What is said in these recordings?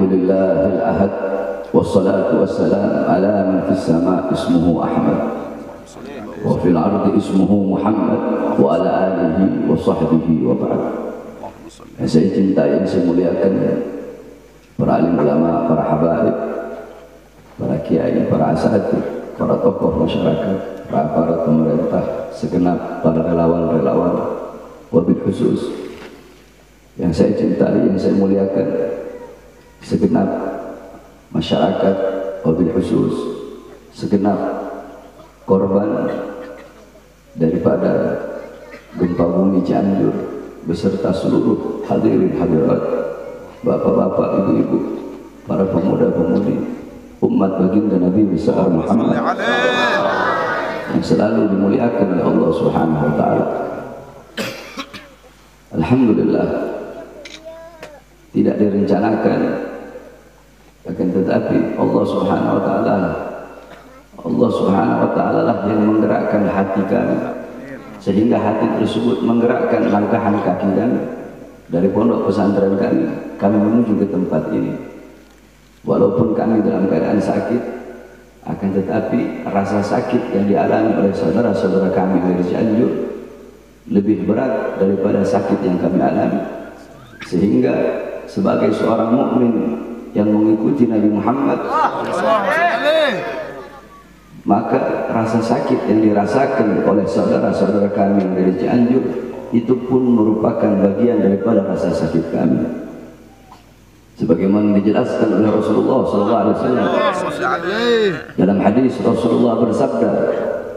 Alhamdulillahil ahad, wassalatu wassalam ala man fis sama ismuhu Ahmad wa fil ardi ismuhu Muhammad wa ala alihi wa sahbihi wa ba'd. Yang saya cintai, yang saya muliakan para alim ulama, para habaib, para kiai, para asatidz, para tokoh masyarakat, para aparat pemerintah, segenap para relawan-relawan, wabil khusus yang saya cintai, yang saya muliakan segenap masyarakat, wabil khusus segenap korban daripada gempa bumi Cianjur beserta seluruh hadirin hadirat, bapak-bapak, ibu-ibu, para pemuda-pemudi umat baginda Nabi besar Muhammad yang selalu dimuliakan oleh Allah Subhanahu wa taala. Alhamdulillah, tidak direncanakan, akan tetapi Allah Subhanahu wa taala lah yang menggerakkan hati kami, sehingga hati tersebut menggerakkan langkahan kaki kami dari pondok pesantren kami menuju ke tempat ini. Walaupun kami dalam keadaan sakit, akan tetapi rasa sakit yang dialami oleh saudara-saudara kami dari Cianjur lebih berat daripada sakit yang kami alami, sehingga sebagai seorang mukmin yang mengikuti Nabi Muhammad, maka rasa sakit yang dirasakan oleh saudara-saudara kami dari Cianjur itu pun merupakan bagian daripada rasa sakit kami. Sebagaimana dijelaskan oleh Rasulullah SAW dalam hadis, Rasulullah bersabda,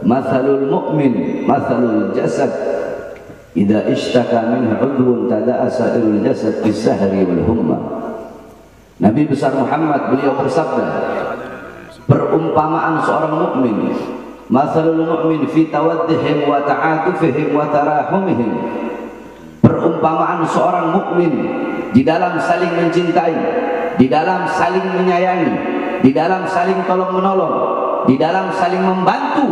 "Mathalul mu'min mathalul jasad, idza ishtaka minhu 'udwun tada'a sa'irul jasad bis-sahri wal humma." Nabi besar Muhammad beliau bersabda, perumpamaan seorang mukmin, mathalul mu'min fi tawaddihim wa ta'atufihim wa tarahumihim, perumpamaan seorang mukmin di dalam saling mencintai, di dalam saling menyayangi, di dalam saling tolong-menolong, di dalam saling membantu,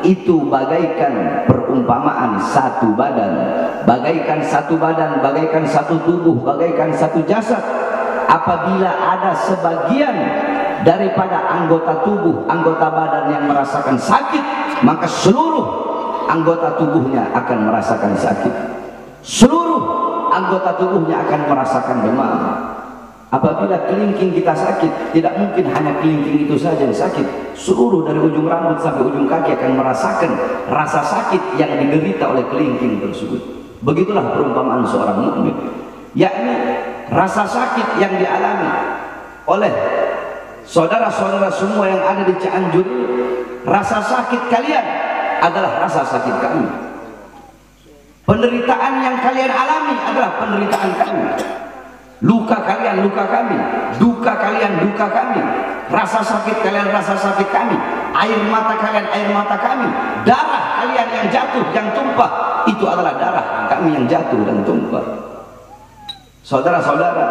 itu bagaikan perumpamaan satu badan, bagaikan satu badan, bagaikan satu tubuh, bagaikan satu jasad. Apabila ada sebagian daripada anggota tubuh, anggota badan yang merasakan sakit, maka seluruh anggota tubuhnya akan merasakan sakit. Seluruh anggota tubuhnya akan merasakan demam. Apabila kelingking kita sakit, tidak mungkin hanya kelingking itu saja yang sakit. Seluruh dari ujung rambut sampai ujung kaki akan merasakan rasa sakit yang diderita oleh kelingking tersebut. Begitulah perumpamaan seorang mukmin, yakni rasa sakit yang dialami oleh saudara-saudara semua yang ada di Cianjur, rasa sakit kalian adalah rasa sakit kami. Penderitaan yang kalian alami adalah penderitaan kami. Luka kalian luka kami, duka kalian duka kami, rasa sakit kalian rasa sakit kami, air mata kalian air mata kami, darah kalian yang jatuh yang tumpah itu adalah darah kami yang jatuh dan tumpah. Saudara-saudara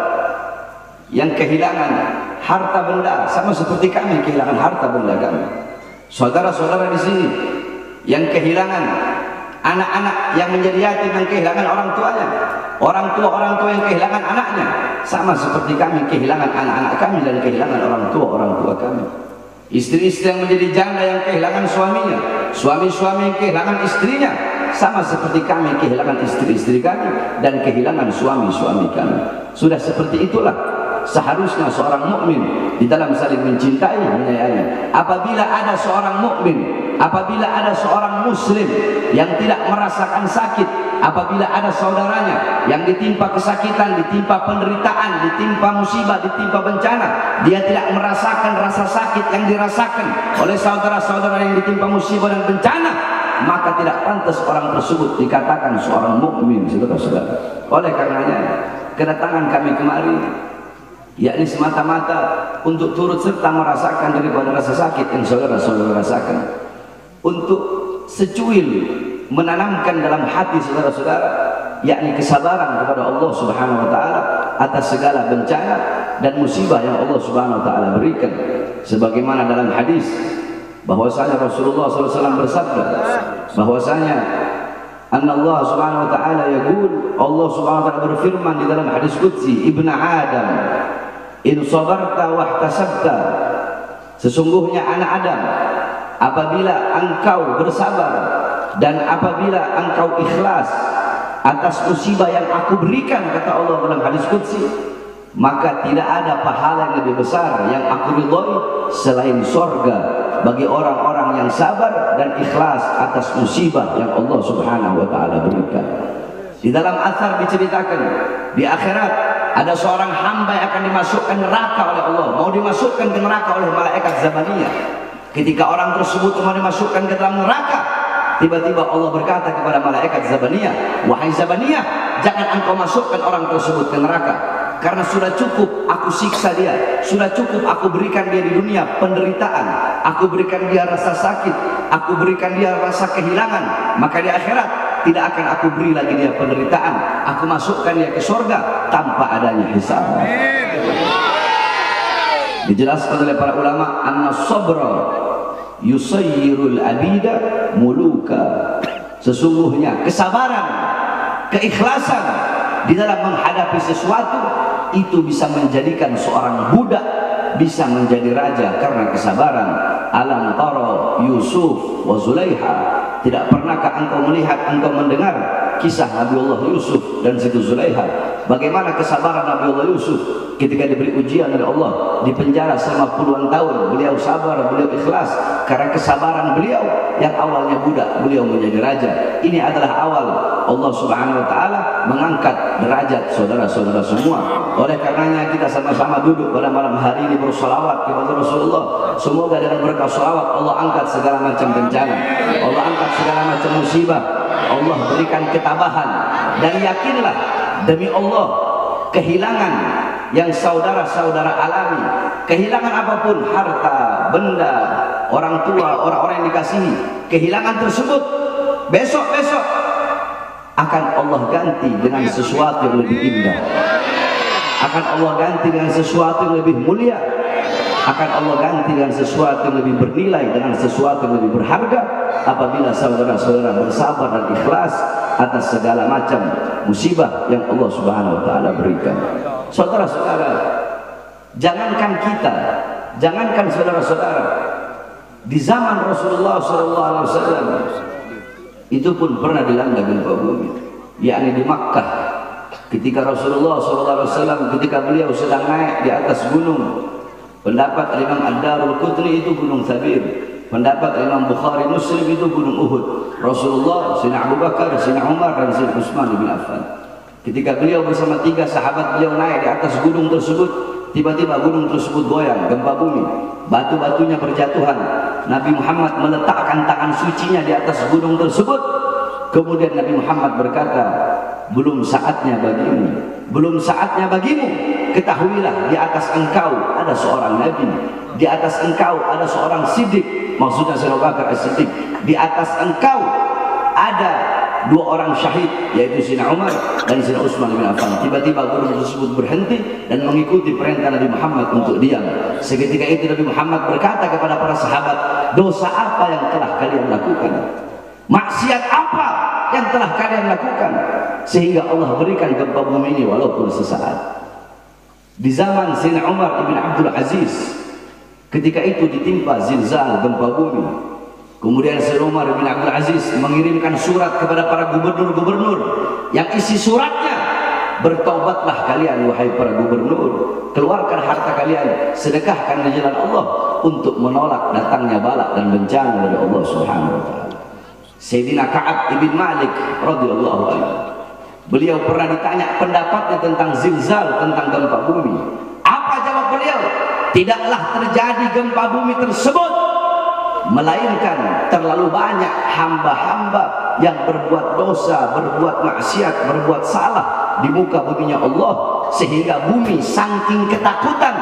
yang kehilangan harta benda sama seperti kami kehilangan harta benda kami. Saudara-saudara di sini yang kehilangan anak-anak yang menjadi yatim, yang kehilangan orang tuanya, orang tua yang kehilangan anaknya, sama seperti kami kehilangan anak-anak kami dan kehilangan orang tua kami. Istri-istri yang menjadi janda yang kehilangan suaminya, suami-suami yang kehilangan istrinya, sama seperti kami kehilangan istri-istri kami dan kehilangan suami-suami kami. Sudah seperti itulah seharusnya seorang mukmin di dalam saling mencintai, menyayangi. Apabila ada seorang mukmin, apabila ada seorang muslim yang tidak merasakan sakit, apabila ada saudaranya yang ditimpa kesakitan, ditimpa penderitaan, ditimpa musibah, ditimpa bencana, dia tidak merasakan rasa sakit yang dirasakan oleh saudara-saudara yang ditimpa musibah dan bencana, maka tidak pantas orang tersebut dikatakan seorang mukmin, saudara-saudara. Oleh karenanya kedatangan kami kemari yakni semata-mata untuk turut serta merasakan daripada rasa sakit yang saudara-saudara rasakan, untuk secuil menanamkan dalam hati saudara-saudara yakni kesabaran kepada Allah Subhanahu wa taala atas segala bencana dan musibah yang Allah Subhanahu wa taala berikan. Sebagaimana dalam hadis bahwasanya Rasulullah SAW bersabda bahwasanya Allah Subhanahu wa taala yaqul, Allah Subhanahu wa taala berfirman di dalam hadis qudsi, Ibnu Adam In sabarta wahtasabta, sesungguhnya anak Adam, apabila engkau bersabar dan apabila engkau ikhlas atas musibah yang aku berikan, kata Allah dalam hadis qudsi, maka tidak ada pahala yang lebih besar yang aku ridhoi selain surga bagi orang-orang yang sabar dan ikhlas atas musibah yang Allah Subhanahu wa taala berikan. Di dalam athar diceritakan, di akhirat ada seorang hamba yang akan dimasukkan neraka oleh Allah, mau dimasukkan ke neraka oleh malaikat Zabaniyah. Ketika orang tersebut mau dimasukkan ke dalam neraka, tiba-tiba Allah berkata kepada malaikat Zabaniyah, wahai Zabaniyah, jangan engkau masukkan orang tersebut ke neraka, karena sudah cukup aku siksa dia, sudah cukup aku berikan dia di dunia penderitaan, aku berikan dia rasa sakit, aku berikan dia rasa kehilangan, maka di akhirat tidak akan aku beri lagi dia penderitaan, aku masukkan dia ke surga tanpa adanya hisab. Dijelaskan oleh para ulama, anna sabra yusayyirul abida muluka, sesungguhnya kesabaran, keikhlasan di dalam menghadapi sesuatu itu bisa menjadikan seorang budak bisa menjadi raja karena kesabaran. Alam tara Yusuf wa Zulaiha, tidak pernahkah engkau melihat, engkau mendengar kisah Nabiullah Yusuf dan Siti Zulaiha, bagaimana kesabaran Nabiullah Yusuf ketika diberi ujian oleh Allah, di penjara selama puluhan tahun, beliau sabar, beliau ikhlas karena kesabaran beliau yang awalnya budak, beliau menjadi raja. Ini adalah awal Allah Subhanahu wa taala mengangkat derajat saudara-saudara semua. Oleh karenanya kita sama-sama duduk pada malam hari ini bersolawat kepada Rasulullah. Semoga dengan berkah sholawat Allah angkat segala macam bencana, Allah angkat segala macam musibah, Allah berikan ketabahan. Dan yakinlah demi Allah, kehilangan yang saudara-saudara alami, kehilangan apapun, harta, benda, orang tua, orang-orang yang dikasihi, kehilangan tersebut besok-besok akan Allah ganti dengan sesuatu yang lebih indah, akan Allah ganti dengan sesuatu yang lebih mulia, akan Allah ganti dengan sesuatu yang lebih bernilai, dengan sesuatu yang lebih berharga apabila saudara-saudara bersabar dan ikhlas atas segala macam musibah yang Allah Subhanahu wa taala berikan. Saudara-saudara, jangankan kita, jangankan saudara-saudara, di zaman Rasulullah SAW itu pun pernah dilanda gempa bumi, yakni di Makkah. Ketika Rasulullah SAW, ketika beliau sedang naik di atas gunung, pendapat Imam Ad-Darul Qutni itu gunung Thabir, pendapat Imam Bukhari Muslim itu gunung Uhud. Rasulullah, Sayyidina Abu Bakar, Sayyidina Umar dan Sayyidina Utsman bin Affan, ketika beliau bersama 3 sahabat beliau naik di atas gunung tersebut, tiba-tiba gunung tersebut goyang, gempa bumi, batu-batunya berjatuhan. Nabi Muhammad meletakkan tangan sucinya di atas gunung tersebut. Kemudian Nabi Muhammad berkata, belum saatnya bagimu, belum saatnya bagimu. Ketahuilah di atas engkau ada seorang Nabi, di atas engkau ada seorang Siddiq, maksudnya Abu Bakar As-Siddiq, di atas engkau ada 2 orang syahid, yaitu Sayyidina Umar dan Sayyidina Utsman bin Affan. Tiba-tiba gunung tersebut berhenti dan mengikuti perintah Nabi Muhammad untuk diam. Seketika itu Nabi Muhammad berkata kepada para sahabat, dosa apa yang telah kalian lakukan? Maksiat apa yang telah kalian lakukan sehingga Allah berikan gempa bumi ini walaupun sesaat? Di zaman Sayyidina Umar ibn Abdul Aziz, ketika itu ditimpa zilzal, gempa bumi. Kemudian Sayyidina Umar bin Abdul Aziz mengirimkan surat kepada para gubernur-gubernur yang isi suratnya, bertobatlah kalian wahai para gubernur, keluarkan harta kalian, sedekahkan di jalan Allah untuk menolak datangnya bala dan bencana dari Allah Subhanahu wa taala. Sayyidina Ka'ab ibn Malik radhiyallahu anhu, beliau pernah ditanya pendapatnya tentang zilzal, tentang gempa bumi. Apa jawab beliau? Tidaklah terjadi gempa bumi tersebut melainkan terlalu banyak hamba-hamba yang berbuat dosa, berbuat maksiat, berbuat salah di muka buminya Allah, sehingga bumi saking ketakutan,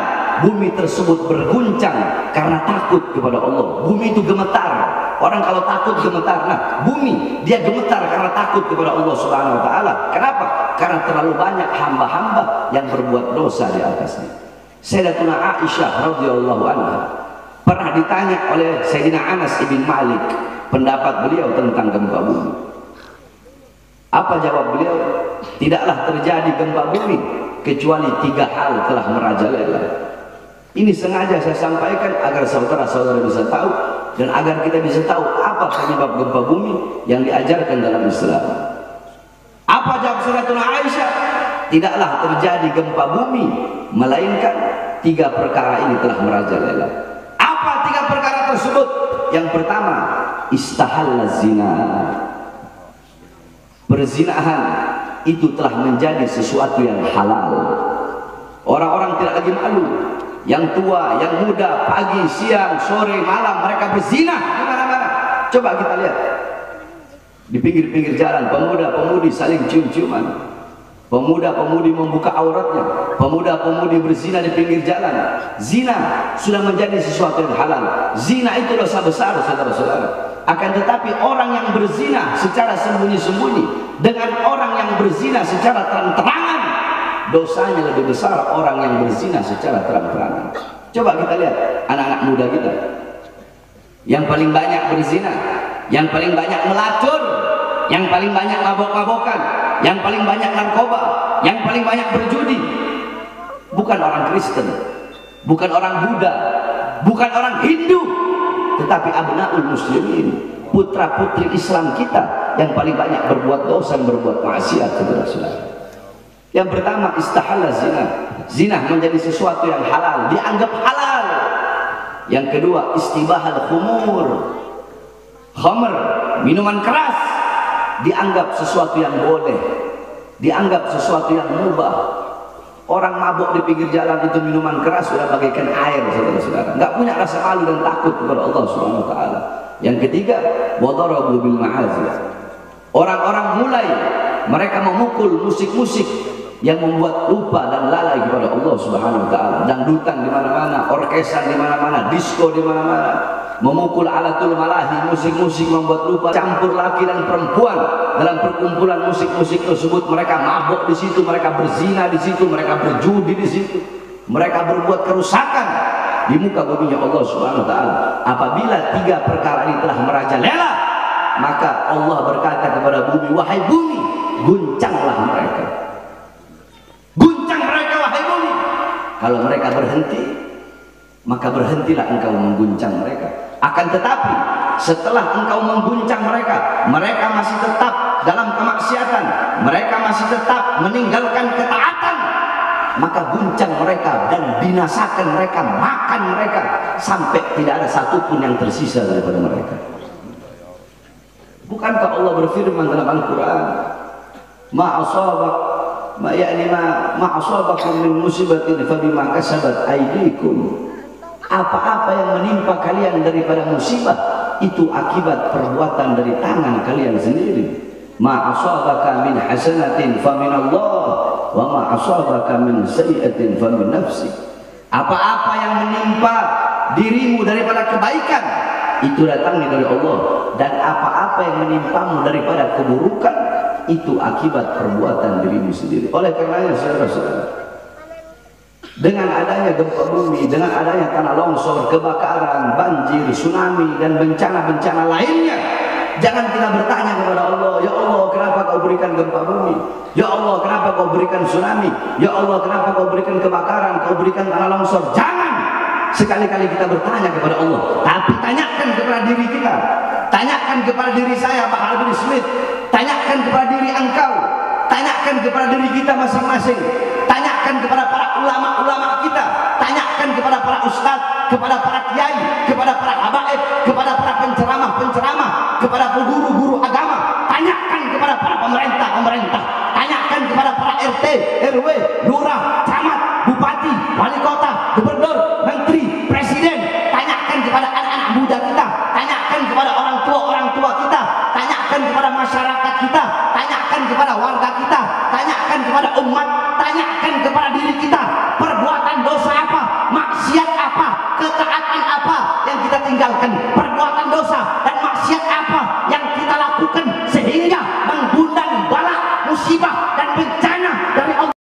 bumi tersebut berguncang karena takut kepada Allah. Bumi itu gemetar. Orang kalau takut gemetar. Nah, bumi dia gemetar karena takut kepada Allah Subhanahu wa taala. Kenapa? Karena terlalu banyak hamba-hamba yang berbuat dosa di atasnya. Sayyidatuna Aisyah radhiyallahu anha pernah ditanya oleh Sayyidina Anas ibn Malik pendapat beliau tentang gempa bumi. Apa jawab beliau? Tidaklah terjadi gempa bumi kecuali 3 hal telah merajalela. Ini sengaja saya sampaikan agar saudara-saudara bisa tahu dan agar kita bisa tahu apa penyebab gempa bumi yang diajarkan dalam Islam. Apa jawab Sayyidatuna Aisyah? Tidaklah terjadi gempa bumi melainkan 3 perkara ini telah merajalela. Apa 3 perkara tersebut? Yang pertama, istahalla zina. Perzinahan itu telah menjadi sesuatu yang halal. Orang-orang tidak lagi malu. Yang tua, yang muda, pagi, siang, sore, malam mereka berzina di mana-mana. Coba kita lihat di pinggir-pinggir jalan, pemuda-pemudi saling cium-ciuman, pemuda-pemudi membuka auratnya, pemuda-pemudi berzina di pinggir jalan. Zina sudah menjadi sesuatu yang halal. Zina itu dosa besar, saudara-saudara. Akan tetapi orang yang berzina secara sembunyi-sembunyi dengan orang yang berzina secara terang-terangan, dosanya lebih besar orang yang berzina secara terang-terangan. Coba kita lihat anak-anak muda kita yang paling banyak berzina, yang paling banyak melacur, yang paling banyak mabok-mabokan, yang paling banyak narkoba, yang paling banyak berjudi. Bukan orang Kristen, bukan orang Buddha, bukan orang Hindu, tetapi abnaul muslimin, putra-putri Islam kita yang paling banyak berbuat dosa dan berbuat maksiat, saudara-saudara. Yang pertama, istahalla zina. Zina menjadi sesuatu yang halal, dianggap halal. Yang kedua, istibahal khumur. Khamr, minuman keras, dianggap sesuatu yang boleh, dianggap sesuatu yang mubah. Orang mabuk di pinggir jalan itu minuman keras sudah bagaikan air, saudara-saudara. Nggak punya rasa malu dan takut kepada Allah Subhanahu wa taala. Yang ketiga, wadarabu bil ma'azif. Orang-orang mulai mereka memukul musik-musik yang membuat lupa dan lalai kepada Allah Subhanahu wa taala. Dangdutan di mana-mana, orkesan di mana-mana, disco di mana-mana, memukul alatul malahi, musik-musik membuat lupa, campur laki dan perempuan dalam perkumpulan musik-musik tersebut. Mereka mabuk di situ, mereka berzina di situ, mereka berjudi di situ, mereka berbuat kerusakan di muka buminya Allah Subhanahu wa taala. Apabila 3 perkara ini telah merajalela, maka Allah berkata kepada bumi, wahai bumi, guncanglah mereka. Guncang mereka, wahai bumi. Kalau mereka berhenti, maka berhentilah engkau mengguncang mereka. Akan tetapi setelah engkau mengguncang mereka, mereka masih tetap dalam kemaksiatan, mereka masih tetap meninggalkan ketaatan, maka guncang mereka dan binasakan mereka, makan mereka sampai tidak ada satupun yang tersisa daripada mereka. Bukankah Allah berfirman dalam Al-Quran, ma'asabakum min musibatin fabima kasabat aydikum. Apa-apa yang menimpa kalian daripada musibah itu akibat perbuatan dari tangan kalian sendiri. Ma'asabaka min hasanatin faminallah wa ma'asabaka min sayyi'atin famin nafsik. Apa-apa yang menimpa dirimu daripada kebaikan itu datangnya dari Allah, dan apa-apa yang menimpamu daripada keburukan itu akibat perbuatan dirimu sendiri. Oleh karenanya, saudara-saudara, dengan adanya gempa bumi, dengan adanya tanah longsor, kebakaran, banjir, tsunami, dan bencana-bencana lainnya, jangan kita bertanya kepada Allah, ya Allah, kenapa kau berikan gempa bumi? Ya Allah, kenapa kau berikan tsunami? Ya Allah, kenapa kau berikan kebakaran, kau berikan tanah longsor? Jangan sekali-kali kita bertanya kepada Allah, tapi tanyakan kepada diri kita, tanyakan kepada diri saya, Pak Harvey Smith, tanyakan kepada diri engkau, tanyakan kepada diri kita masing-masing, tanyakan kepada para ulama-ulama kita, tanyakan kepada para ustadz, kepada para kiai, kepada para habaib, kepada para penceramah-penceramah, kepada guru-guru agama, tanyakan kepada para pemerintah-pemerintah, tanyakan kepada para RT, RW, lurah, camat, bupati, wali kota, gubernur, menteri, presiden, tanyakan kepada anak-anak muda kita, tanyakan kepada orang tua kita, tanyakan kepada masyarakat kita, tanyakan kepada warga kita, tanyakan kepada umat, tanyakan kepada diri kita, perbuatan dosa apa, maksiat apa, ketaatan apa yang kita tinggalkan